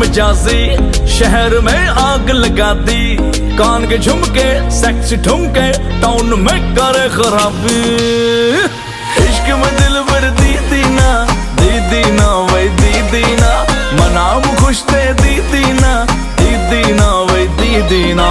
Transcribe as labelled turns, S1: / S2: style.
S1: मिजाजी शहर में आग लगा दी। कान के झुमके सेक्सी ठुमके टाउन में करे खराबी। इश्क में दिल भर दीदी ना वही दीदी ना, मनाम खुश थे दीदी ना वही दीदी ना।